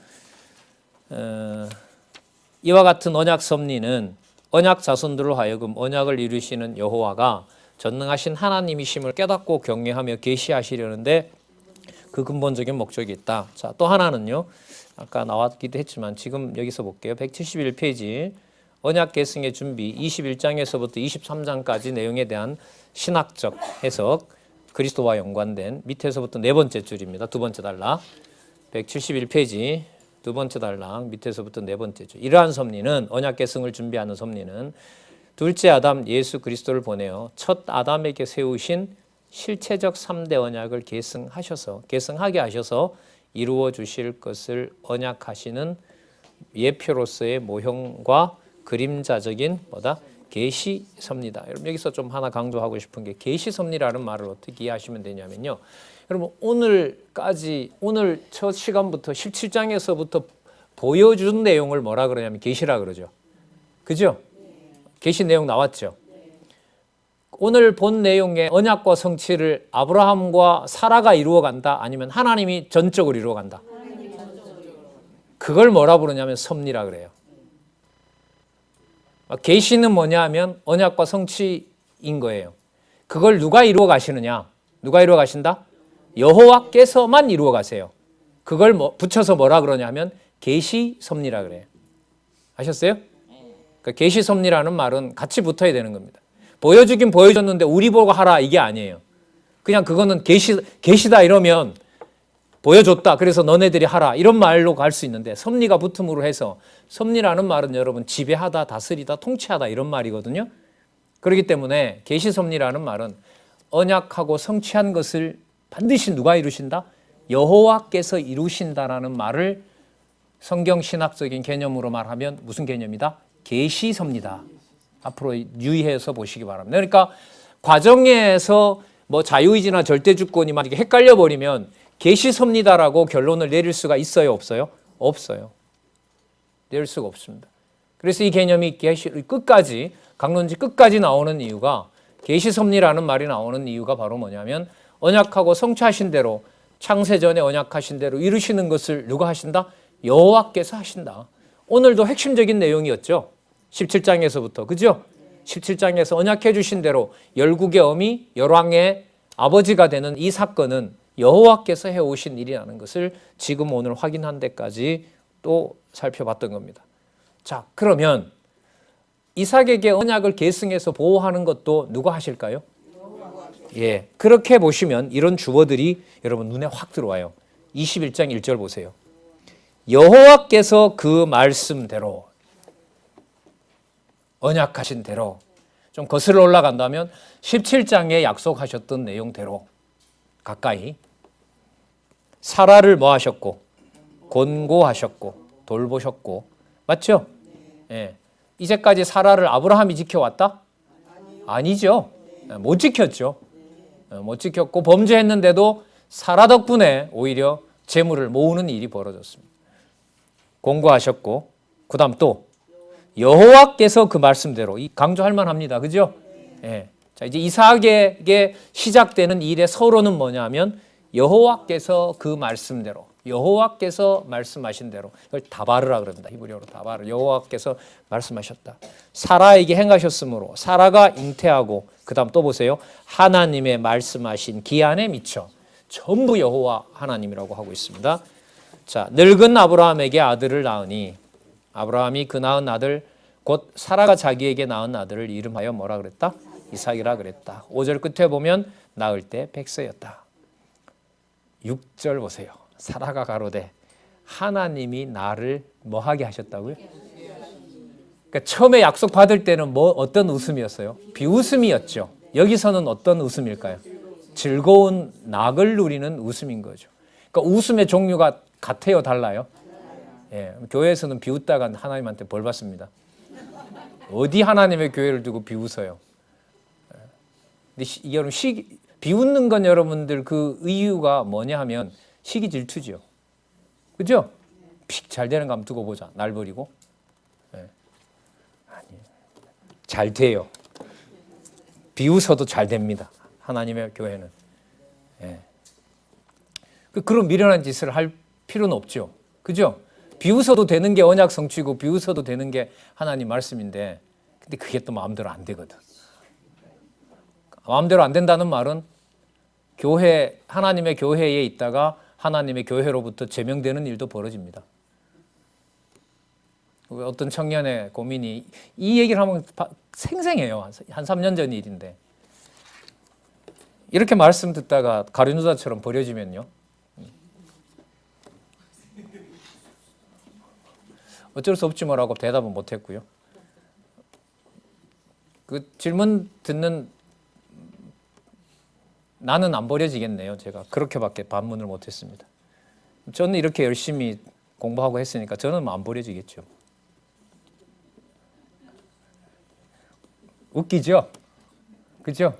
이와 같은 언약 섭리는 언약 자손들로 하여금 언약을 이루시는 여호와가 전능하신 하나님이심을 깨닫고 경외하며 계시하시려는데 그 근본적인 목적이 있다. 자, 또 하나는요. 아까 나왔기도 했지만 지금 여기서 볼게요. 171페이지 언약 계승의 준비 21장에서부터 23장까지 내용에 대한 신학적 해석, 그리스도와 연관된 밑에서부터 네 번째 줄입니다. 두 번째 단락 171페이지 두 번째 단락 밑에서부터 네 번째 줄. 이러한 섭리는 언약 계승을 준비하는 섭리는 둘째 아담 예수 그리스도를 보내어 첫 아담에게 세우신 실체적 3대 언약을 계승하게 하셔서 이루어 주실 것을 언약하시는 예표로서의 모형과 그림자적인 계시 섭리다. 여러분 여기서 좀 하나 강조하고 싶은 게 계시 섭리라는 말을 어떻게 이해하시면 되냐면요. 여러분 오늘 첫 시간부터 17장에서부터 보여준 내용을 뭐라 그러냐면 계시라 그러죠. 그죠? 계시 내용 나왔죠. 오늘 본 내용의 언약과 성취를 아브라함과 사라가 이루어간다? 아니면 하나님이 전적으로 이루어간다? 그걸 뭐라 부르냐면 섭리라 그래요. 계시는 뭐냐 하면 언약과 성취인 거예요. 그걸 누가 이루어 가시느냐? 누가 이루어 가신다? 여호와께서만 이루어 가세요. 그걸 붙여서 뭐라 그러냐 하면 계시 섭리라 그래요. 아셨어요? 그러니까 계시 섭리라는 말은 같이 붙어야 되는 겁니다. 보여주긴 보여줬는데 우리 보고 하라 이게 아니에요. 그냥 그거는 계시다 이러면 보여줬다 그래서 너네들이 하라 이런 말로 갈 수 있는데 섭리가 붙음으로 해서 섭리라는 말은 여러분 지배하다, 다스리다, 통치하다 이런 말이거든요. 그렇기 때문에 계시 섭리라는 말은 언약하고 성취한 것을 반드시 누가 이루신다? 여호와께서 이루신다라는 말을 성경 신학적인 개념으로 말하면 무슨 개념이다? 계시 섭리다. 앞으로 유의해서 보시기 바랍니다. 그러니까 과정에서 뭐 자유의지나 절대주권이 막 이렇게 헷갈려 버리면 계시 섭리다라고 결론을 내릴 수가 있어요, 없어요? 없어요. 내릴 수가 없습니다. 그래서 이 개념이 끝까지 강론지 끝까지 나오는 이유가 계시 섭리라는 말이 나오는 이유가 바로 뭐냐면 언약하고 성취하신 대로 창세전에 언약하신 대로 이루시는 것을 누가 하신다? 여호와께서 하신다. 오늘도 핵심적인 내용이었죠. 17장에서부터 그죠? 17장에서 언약해 주신 대로 열국의 어미 열왕의 아버지가 되는 이 사건은 여호와께서 해오신 일이라는 것을 지금 오늘 확인한 데까지 또 살펴봤던 겁니다. 자, 그러면 이삭에게 언약을 계승해서 보호하는 것도 누가 하실까요? 예, 그렇게 보시면 이런 주어들이 여러분 눈에 확 들어와요. 21장 1절 보세요. 여호와께서 그 말씀대로 언약하신 대로 좀 거슬러 올라간다면 17장에 약속하셨던 내용대로 가까이 사라를 뭐 하셨고 권고하셨고 돌보셨고 맞죠? 예. 이제까지 사라를 아브라함이 지켜왔다? 아니죠. 못 지켰죠. 못 지켰고 범죄했는데도 사라 덕분에 오히려 재물을 모으는 일이 벌어졌습니다. 권고하셨고 그 다음 또 여호와께서 그 말씀대로 이 강조할 만합니다. 그죠? 예. 자, 이제 이삭에게 시작되는 일의 서론은 뭐냐면 여호와께서 그 말씀대로 여호와께서 말씀하신 대로 이걸 다바르라 그럽니다. 히브리어로 다바르. 여호와께서 말씀하셨다. 사라에게 행하셨으므로 사라가 잉태하고 그다음 또 보세요. 하나님의 말씀하신 기한에 미쳐 전부 여호와 하나님이라고 하고 있습니다. 자, 늙은 아브라함에게 아들을 낳으니 아브라함이 그 낳은 아들 곧 사라가 자기에게 낳은 아들을 이름하여 뭐라 그랬다? 이삭이라 그랬다. 5절 끝에 보면 낳을 때 100세였다. 6절 보세요. 사라가 가로되 하나님이 나를 뭐 하게 하셨다고요? 그러니까 처음에 약속 받을 때는 뭐 어떤 웃음이었어요? 비웃음이었죠. 여기서는 어떤 웃음일까요? 즐거운 낙을 누리는 웃음인 거죠. 그러니까 웃음의 종류가 같아요, 달라요? 예, 교회에서는 비웃다가 하나님한테 벌 받습니다. 어디 하나님의 교회를 두고 비웃어요? 근데 여러분 비웃는 건 여러분들 그 이유가 뭐냐 하면 시기 질투죠. 그죠? 픽 잘 되는 거 한번 두고 보자. 날 버리고. 예. 아니, 잘 돼요. 비웃어도 잘 됩니다. 하나님의 교회는. 예. 그런 미련한 짓을 할 필요는 없죠. 그죠? 비웃어도 되는 게 언약 성취고 비웃어도 되는 게 하나님 말씀인데 근데 그게 또 마음대로 안 되거든. 마음대로 안 된다는 말은 교회 하나님의 교회에 있다가 하나님의 교회로부터 제명되는 일도 벌어집니다. 어떤 청년의 고민이 이 얘기를 하면 생생해요. 한 3년 전 일인데 이렇게 말씀 듣다가 가룟유다처럼 버려지면요. 어쩔 수 없지 뭐라고 대답은 못했고요. 그 질문 듣는 나는 안 버려지겠네요. 제가 그렇게밖에 반문을 못했습니다. 저는 이렇게 열심히 공부하고 했으니까 저는 안 버려지겠죠. 웃기죠? 그죠?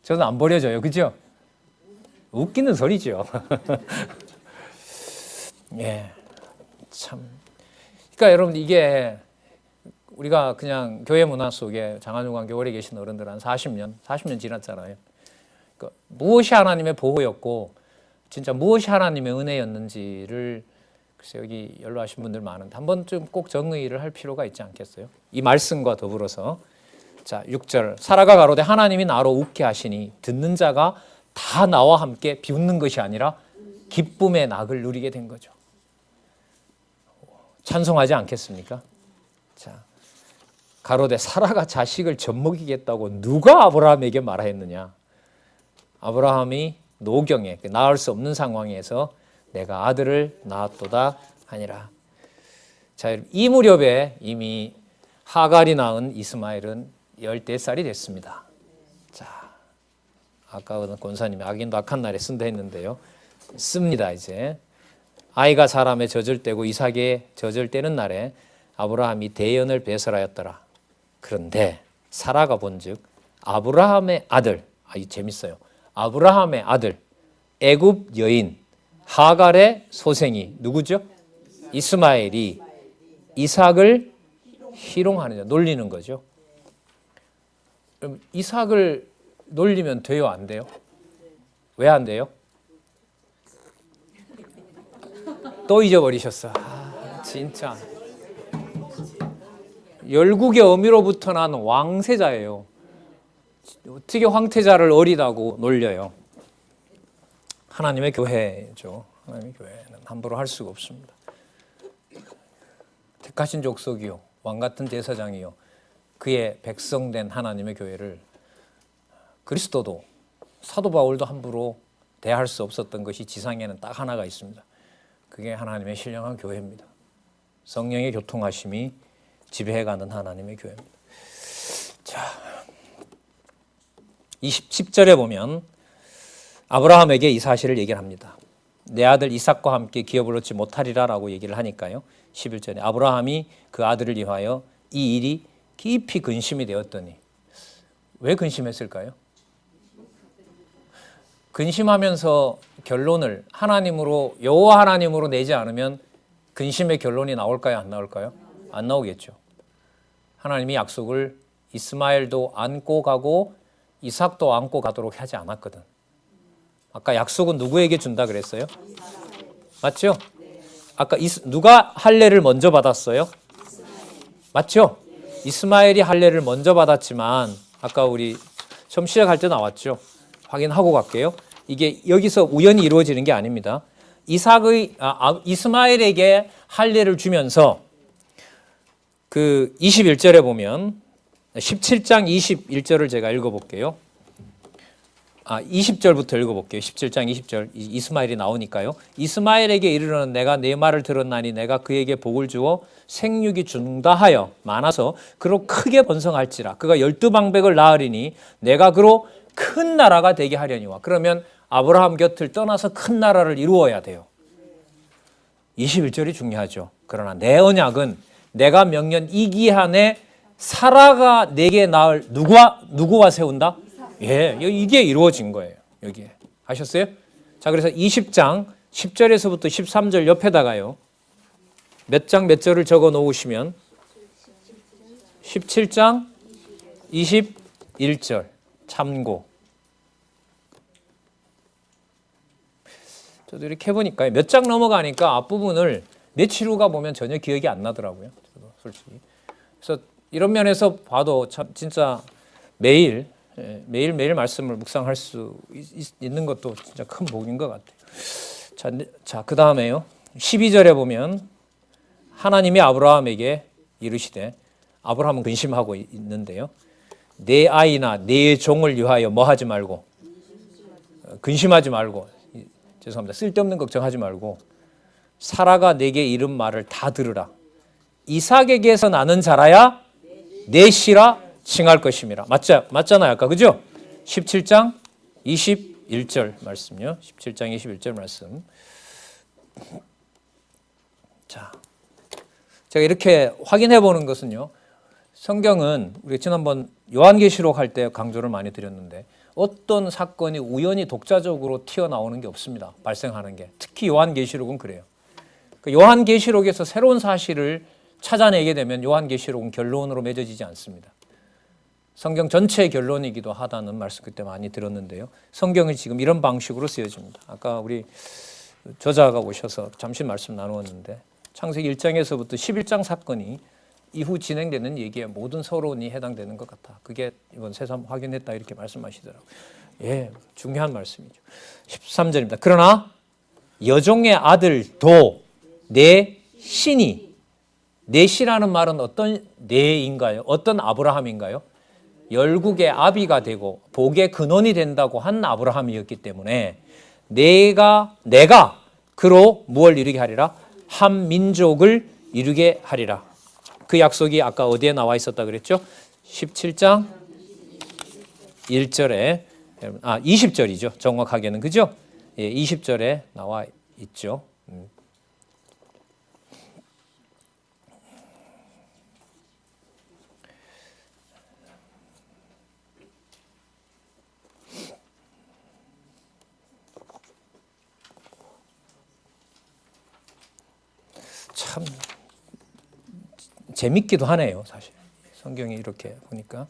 저는 안 버려져요. 그죠? 웃기는 소리죠. 예, 참. 그러니까 여러분 이게 우리가 그냥 교회 문화 속에 장안유관교 오래 계신 어른들 한 40년 지났잖아요. 그러니까 무엇이 하나님의 보호였고 진짜 무엇이 하나님의 은혜였는지를 글쎄 여기 연로하신 분들 많은데 한 번쯤 꼭 정의를 할 필요가 있지 않겠어요? 이 말씀과 더불어서 자 6절 사라가 가로되 하나님이 나로 웃게 하시니 듣는 자가 다 나와 함께 비웃는 것이 아니라 기쁨의 낙을 누리게 된 거죠. 찬송하지 않겠습니까? 자 가로되 사라가 자식을 젖먹이겠다고 누가 아브라함에게 말하였느냐? 아브라함이 노경에 낳을 수 없는 상황에서 내가 아들을 낳았도다 하니라. 자, 이 무렵에 이미 하갈이 낳은 이스마엘은 14살이 됐습니다. 자, 아까 권사님이 악인도 악한 날에 쓴다 했는데요. 씁니다 이제. 아이가 사람의 젖을 떼고 이삭의 젖을 떼는 날에 아브라함이 대연을 배설하였더라. 그런데 사라가 본즉 아브라함의 아들, 이 재밌어요. 아브라함의 아들 애굽 여인 하갈의 소생이 누구죠? 이스마엘이 이삭을 희롱하느냐 놀리는 거죠. 그럼 이삭을 놀리면 돼요, 안 돼요? 왜 안 돼요? 또 잊어버리셨어. 진짜. 열국의 어미로부터 난 왕세자예요. 어떻게 황태자를 어리다고 놀려요? 하나님의 교회죠. 하나님의 교회는 함부로 할 수가 없습니다. 택하신 족속이요, 왕 같은 제사장이요, 그의 백성된 하나님의 교회를 그리스도도 사도 바울도 함부로 대할 수 없었던 것이 지상에는 딱 하나가 있습니다. 그게 하나님의 신령한 교회입니다. 성령의 교통하심이 지배해가는 하나님의 교회입니다. 자, 10절에 보면 아브라함에게 이 사실을 얘기를 합니다. 내 아들 이삭과 함께 기업을 얻지 못하리라 라고 얘기를 하니까요. 11절에 아브라함이 그 아들을 위하여 이 일이 깊이 근심이 되었더니, 왜 근심했을까요? 근심하면서 결론을 하나님으로, 여호와 하나님으로 내지 않으면 근심의 결론이 나올까요? 안 나올까요? 안 나오겠죠. 하나님이 약속을 이스마엘도 안고 가고 이삭도 안고 가도록 하지 않았거든. 아까 약속은 누구에게 준다 그랬어요? 맞죠? 아까 누가 할례를 먼저 받았어요? 맞죠? 이스마엘이 할례를 먼저 받았지만 아까 우리 처음 시작할 때 나왔죠. 확인하고 갈게요. 이게 여기서 우연히 이루어지는 게 아닙니다. 이스마엘에게 할례를 주면서 그 21절에 보면 17장 21절을 제가 읽어볼게요. 20절부터 읽어볼게요. 17장 20절 이스마엘이 나오니까요. 이스마엘에게 이르러는 내가 네 말을 들었나니 내가 그에게 복을 주어 생육이 중다하여 많아서 그로 크게 번성할지라. 그가 12방백을 낳으리니 내가 그로 큰 나라가 되게 하려니와. 그러면 아브라함 곁을 떠나서 큰 나라를 이루어야 돼요. 21절이 중요하죠. 그러나 내 언약은 내가 명년 이 기한에 사라가 내게 낳을 누구와 세운다? 예, 이게 이루어진 거예요. 여기에. 아셨어요? 자, 그래서 20장 10절에서부터 13절 옆에다가요. 몇 장 몇 절을 적어 놓으시면 17장 21절 참고. 저도 이렇게 해보니까 몇 장 넘어가니까 앞부분을 며칠 후가 보면 전혀 기억이 안 나더라고요. 저도 솔직히. 그래서 이런 면에서 봐도 참 진짜 매일 말씀을 묵상할 수 있는 것도 진짜 큰 복인 것 같아요. 자, 그 다음에요. 12절에 보면 하나님이 아브라함에게 이르시되, 아브라함은 근심하고 있는데요. 내 아이나 내 종을 위하여 뭐 하지 말고, 근심하지 말고, 죄송합니다. 쓸데없는 걱정하지 말고 사라가 내게 이른 말을 다 들으라. 이삭에게서 나는 자라야 내 씨라 칭할 것임이라. 맞잖아요. 아까 그죠? 17장 21절 말씀요. 17장 21절 말씀. 자, 제가 이렇게 확인해 보는 것은요. 성경은 우리 지난번 요한계시록 할 때 강조를 많이 드렸는데 어떤 사건이 우연히 독자적으로 튀어나오는 게 없습니다. 발생하는 게. 특히 요한계시록은 그래요. 요한계시록에서 새로운 사실을 찾아내게 되면 요한계시록은 결론으로 맺어지지 않습니다. 성경 전체의 결론이기도 하다는 말씀 그때 많이 들었는데요. 성경이 지금 이런 방식으로 쓰여집니다. 아까 우리 저자가 오셔서 잠시 말씀 나누었는데 창세기 1장에서부터 11장 사건이 이후 진행되는 얘기에 모든 서론이 해당되는 것 같아. 그게 이번 새삼 확인했다 이렇게 말씀하시더라고요. 예, 중요한 말씀이죠. 13절입니다. 그러나 여종의 아들도 내 신이, 내 시라는 말은 어떤 내인가요? 어떤 아브라함인가요? 열국의 아비가 되고 복의 근원이 된다고 한 아브라함이었기 때문에 내가 그로 무엇을 이루게 하리라? 한 민족을 이루게 하리라. 그 약속이 아까 어디에 나와 있었다 그랬죠? 17장 1절에 20절이죠. 정확하게는 그죠? 예, 20절에 나와 있죠. 참 재밌기도 하네요, 사실. 성경이 이렇게 보니까.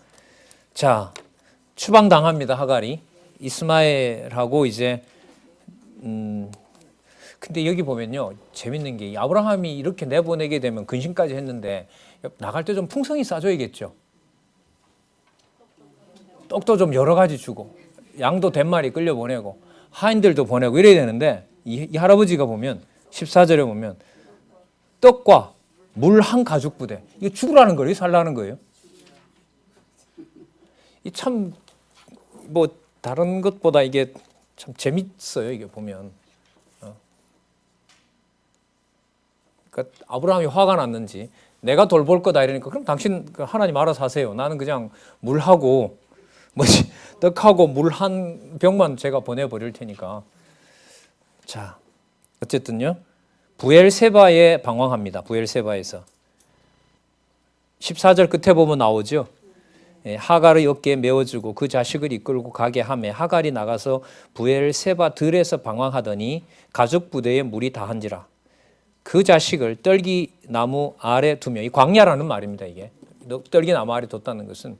자, 추방당합니다, 하갈이. 이스마엘하고 이제 근데 여기 보면요, 재밌는 게 아브라함이 이렇게 내보내게 되면 근심까지 했는데 나갈 때 좀 풍성히 싸줘야겠죠. 떡도 좀 여러 가지 주고 양도 100마리 끌려 보내고 하인들도 보내고 이래야 되는데 이 할아버지가 보면 14절에 보면 떡과 물 한 가죽 부대. 이거 죽으라는 거예요? 살라는 거예요? 이 참 뭐 다른 것보다 이게 참 재밌어요. 이게 보면. 그러니까 아브라함이 화가 났는지 내가 돌볼 거다 이러니까 그럼 당신 하나님 알아서 하세요. 나는 그냥 물하고 뭐지 떡하고 물 한 병만 제가 보내버릴 테니까. 자, 어쨌든요. 부엘세바에 방황합니다. 부엘세바에서 14절 끝에 보면 나오죠. 하갈의 어깨에 메어주고 그 자식을 이끌고 가게 하매 하갈이 나가서 부엘세바 들에서 방황하더니 가죽 부대에 물이 다한지라. 그 자식을 떨기나무 아래 두며, 이 광야라는 말입니다. 이게 떨기나무 아래 뒀다는 것은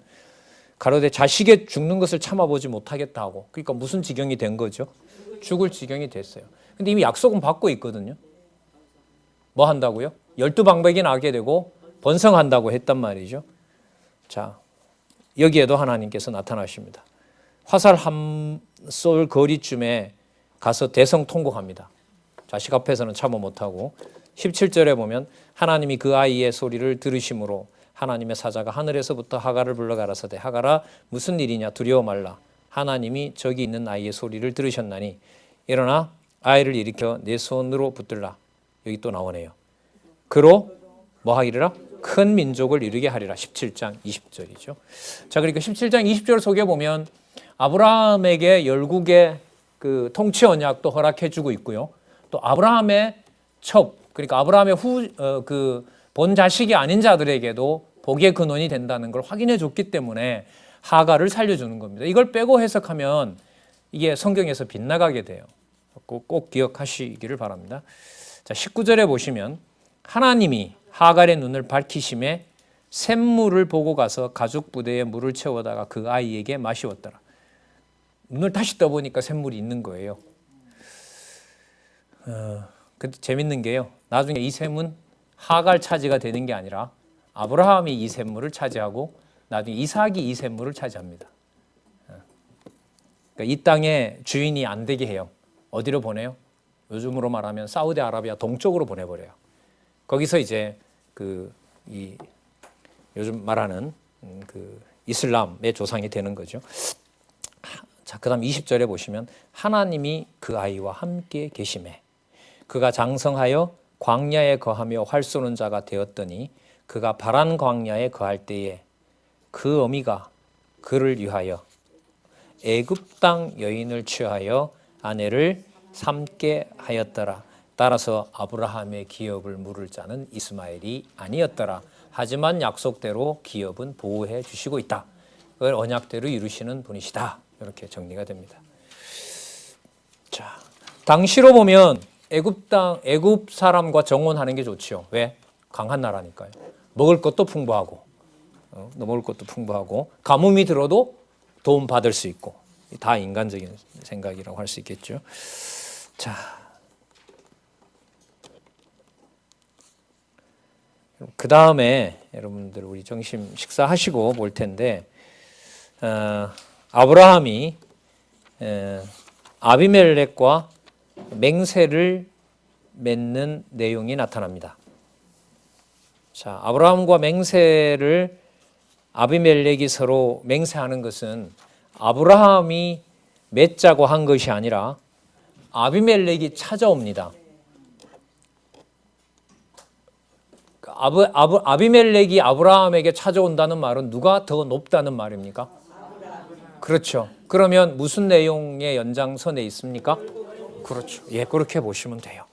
가로되 자식의 죽는 것을 참아보지 못하겠다 하고, 그러니까 무슨 지경이 된 거죠? 죽을 지경이 됐어요. 근데 이미 약속은 받고 있거든요. 뭐 한다고요? 12방백이 나게 되고 번성한다고 했단 말이죠. 자, 여기에도 하나님께서 나타나십니다. 화살 한 쏠 거리쯤에 가서 대성통곡합니다. 자식 앞에서는 참아 못하고 17절에 보면 하나님이 그 아이의 소리를 들으심으로 하나님의 사자가 하늘에서부터 하갈을 불러 가라사대 하갈아 무슨 일이냐 두려워 말라. 하나님이 저기 있는 아이의 소리를 들으셨나니 일어나 아이를 일으켜 내 손으로 붙들라. 여기 또 나오네요. 그로 뭐 하기라? 큰 민족을 이루게 하리라. 17장 20절이죠. 자, 그러니까 17장 20절 속에 보면 아브라함에게 열국의 그 통치 언약도 허락해 주고 있고요. 또 아브라함의 첩, 그러니까 아브라함의 본 자식이 아닌 자들에게도 복의 근원이 된다는 걸 확인해 줬기 때문에 하갈을 살려주는 겁니다. 이걸 빼고 해석하면 이게 성경에서 빗나가게 돼요. 꼭 기억하시기를 바랍니다. 자, 19절에 보시면 하나님이 하갈의 눈을 밝히심에 샘물을 보고 가서 가죽 부대에 물을 채워다가 그 아이에게 마시웠더라. 눈을 다시 떠보니까 샘물이 있는 거예요. 근데 재밌는 게요. 나중에 이 샘은 하갈 차지가 되는 게 아니라 아브라함이 이 샘물을 차지하고 나중에 이삭이 이 샘물을 차지합니다. 그러니까 이 땅의 주인이 안 되게 해요. 어디로 보내요? 요즘으로 말하면 사우디아라비아 동쪽으로 보내버려요. 거기서 이제 요즘 말하는 이슬람의 조상이 되는 거죠. 자, 그다음 20절에 보시면 하나님이 그 아이와 함께 계심에 그가 장성하여 광야에 거하며 활 쏘는 자가 되었더니 그가 바란 광야에 거할 때에 그 어미가 그를 위하여 애굽 땅 여인을 취하여 아내를 삼게 하였더라. 따라서 아브라함의 기업을 물을 자는 이스마엘이 아니었더라. 하지만 약속대로 기업은 보호해 주시고 있다. 그걸 언약대로 이루시는 분이시다. 이렇게 정리가 됩니다. 자, 당시로 보면 애굽 사람과 정혼하는 게 좋죠. 왜? 강한 나라니까요. 먹을 것도 풍부하고, 먹을 것도 풍부하고, 가뭄이 들어도 도움 받을 수 있고, 다 인간적인 생각이라고 할 수 있겠죠. 자, 그 다음에 여러분들 우리 점심 식사하시고 볼 텐데, 아브라함이 아비멜렉과 맹세를 맺는 내용이 나타납니다. 자, 아브라함과 맹세를 아비멜렉이 서로 맹세하는 것은 아브라함이 맺자고 한 것이 아니라 아비멜렉이 찾아옵니다. 아비멜렉이 아브라함에게 찾아온다는 말은 누가 더 높다는 말입니까? 그렇죠. 그러면 무슨 내용의 연장선에 있습니까? 그렇죠. 예, 그렇게 보시면 돼요.